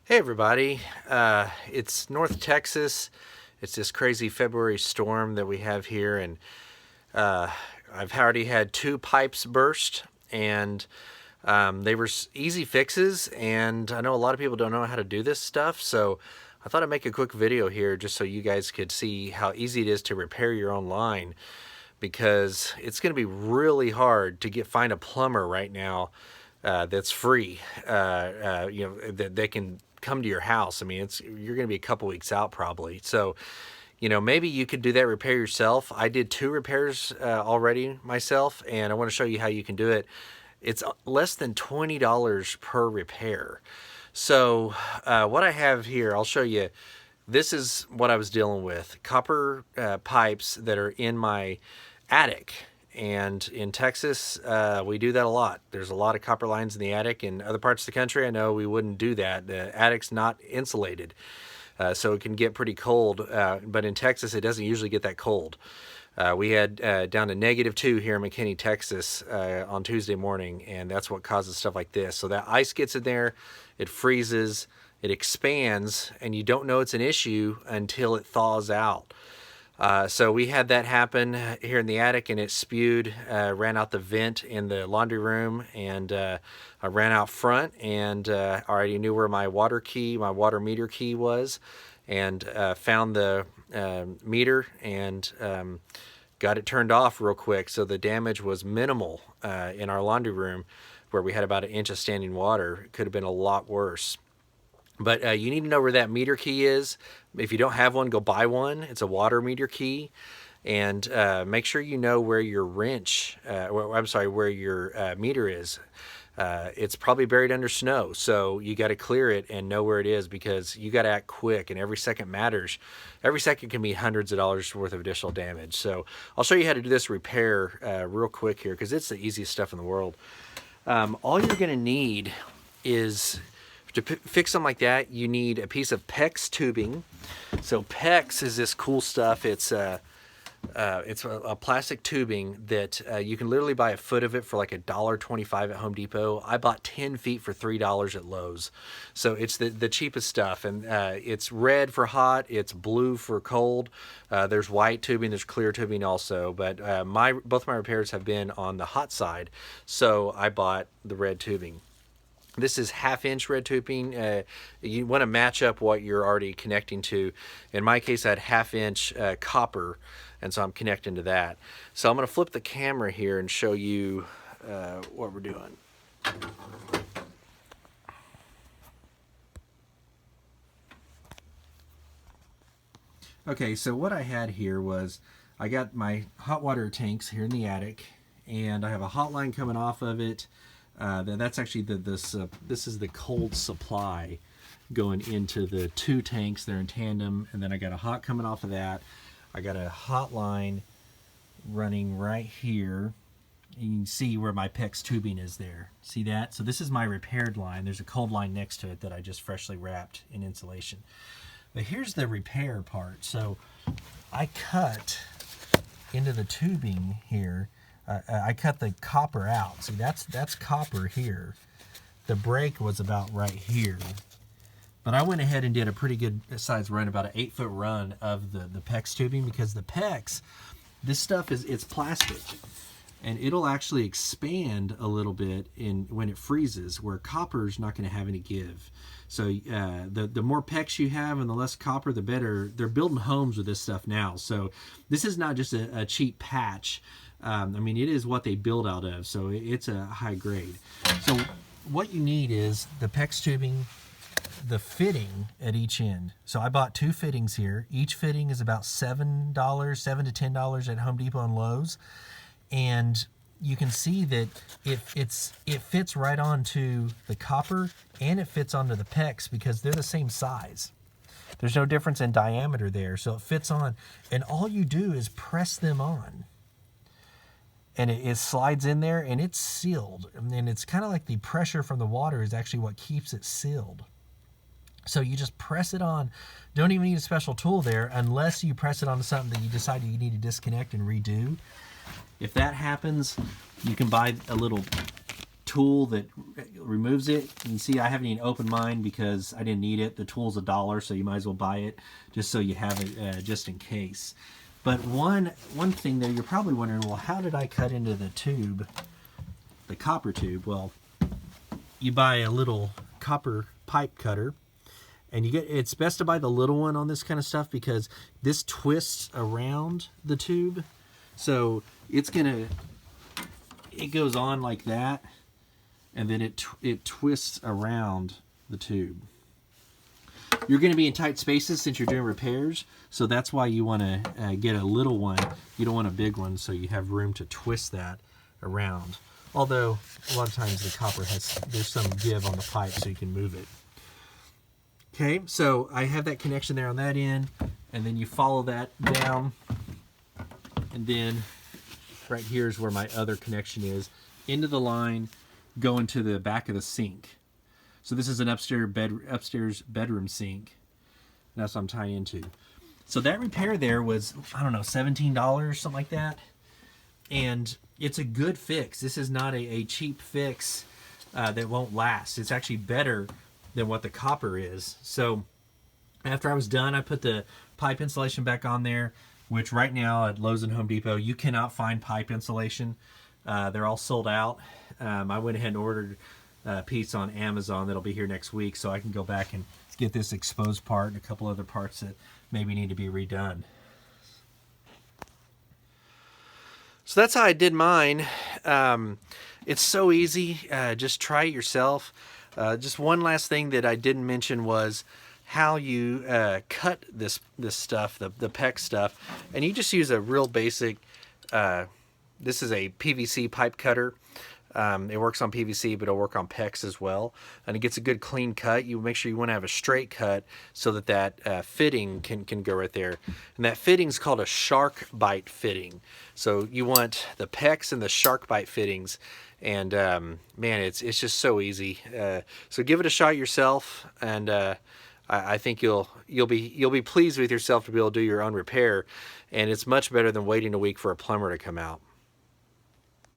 Hey everybody, it's North Texas. It's this crazy February storm that we have here, and uh, I've already had two pipes burst, and they were easy fixes. And I know a lot of people don't know how to do this stuff, so I thought I'd make a quick video here just so you guys could see how easy it is to repair your own line, because it's going to be really hard to find a plumber right now that's free. That they can come to your house. I mean, you're going to be a couple weeks out probably. So, maybe you could do that repair yourself. I did two repairs already myself, and I want to show you how you can do it. It's less than $20 per repair. So, what I have here, I'll show you. This is what I was dealing with: copper pipes that are in my attic. And in Texas, we do that a lot. There's a lot of copper lines in the attic. In other parts of the country, I know we wouldn't do that. The attic's not insulated, so it can get pretty cold. But in Texas, it doesn't usually get that cold. We had down to -2 here in McKinney, Texas on Tuesday morning, and that's what causes stuff like this. So that ice gets in there, it freezes, it expands, and you don't know it's an issue until it thaws out. So we had that happen here in the attic, and it spewed, ran out the vent in the laundry room, and I ran out front, and already knew where my water meter key was, and found the meter and got it turned off real quick. So the damage was minimal in our laundry room, where we had about 1 inch of standing water. It could have been a lot worse. But you need to know where that meter key is. If you don't have one, go buy one. It's a water meter key. And make sure you know where your where your meter is. It's probably buried under snow, so you got to clear it and know where it is, because you got to act quick, and every second matters. Every second can be hundreds of dollars worth of additional damage. So I'll show you how to do this repair real quick here, because it's the easiest stuff in the world. All you're going to need is, to fix something like that, you need a piece of PEX tubing. So PEX is this cool stuff. It's a plastic tubing that you can literally buy a foot of it for like $1.25 at Home Depot. I bought 10 feet for $3 at Lowe's. So it's the cheapest stuff, and it's red for hot, it's blue for cold. There's white tubing, there's clear tubing also, but both my repairs have been on the hot side, so I bought the red tubing. This is 1/2 inch red tubing. You want to match up what you're already connecting to. In my case, I had 1/2 inch copper, and so I'm connecting to that. So I'm going to flip the camera here and show you what we're doing. Okay, so what I had here was, I got my hot water tanks here in the attic, and I have a hot line coming off of it. That's actually this is the cold supply going into the two tanks. They're in tandem, and then I got a hot coming off of that. I got a hot line running right here. You can see where my PEX tubing is there. See that? So this is my repaired line. There's a cold line next to it that I just freshly wrapped in insulation. But here's the repair part. So I cut into the tubing here. I cut the copper out. See, that's copper here. The break was about right here. But I went ahead and did a pretty good size run, about an 8-foot run of the PEX tubing, because the PEX, this stuff it's plastic, and it'll actually expand a little bit when it freezes, where copper's not going to have any give. So the more PEX you have and the less copper, the better. They're building homes with this stuff now. So this is not just a cheap patch. I mean, it is what they build out of, so it's a high grade. So what you need is the PEX tubing, the fitting at each end. So I bought 2 fittings here. Each fitting is about $7 to $10 at Home Depot and Lowe's, and you can see that it fits right onto the copper, and it fits onto the PEX, because they're the same size. There's no difference in diameter there, so it fits on, and all you do is press them on. And it slides in there, and it's sealed. And it's kind of like the pressure from the water is actually what keeps it sealed. So you just press it on. Don't even need a special tool there, unless you press it onto something that you decide you need to disconnect and redo. If that happens, you can buy a little tool that removes it. You can see I haven't even opened mine because I didn't need it. The tool's $1, so you might as well buy it just so you have it just in case. But one thing there, you're probably wondering, well, how did I cut into the tube, the copper tube? Well, you buy a little copper pipe cutter, and it's best to buy the little one on this kind of stuff because this twists around the tube. So it goes on like that, and then it twists around the tube. You're going to be in tight spaces since you're doing repairs, so that's why you want to get a little one. You don't want a big one, so you have room to twist that around. Although a lot of times the copper there's some give on the pipe, so you can move it. Okay, so I have that connection there on that end, and then you follow that down, and then right here is where my other connection is, into the line, going to the back of the sink. So this is an upstairs bedroom sink. That's what I'm tying into. So that repair there was, I don't know, $17, something like that. And it's a good fix. This is not a cheap fix that won't last. It's actually better than what the copper is. So after I was done, I put the pipe insulation back on there, which right now at Lowe's and Home Depot, you cannot find pipe insulation. They're all sold out. I went ahead and ordered a piece on Amazon that'll be here next week, so I can go back and get this exposed part and a couple other parts that maybe need to be redone. So that's how I did mine. It's so easy. Just try it yourself. Just one last thing that I didn't mention was how you cut this stuff, the PEX stuff. And you just use a real basic, this is a PVC pipe cutter. It works on PVC, but it'll work on PEX as well. And it gets a good clean cut. You make sure you want to have a straight cut so that fitting can go right there. And that fitting's called a Sharkbite fitting. So you want the PEX and the Sharkbite fittings. And man, it's just so easy. So give it a shot yourself, and I think you'll be pleased with yourself to be able to do your own repair. And it's much better than waiting a week for a plumber to come out.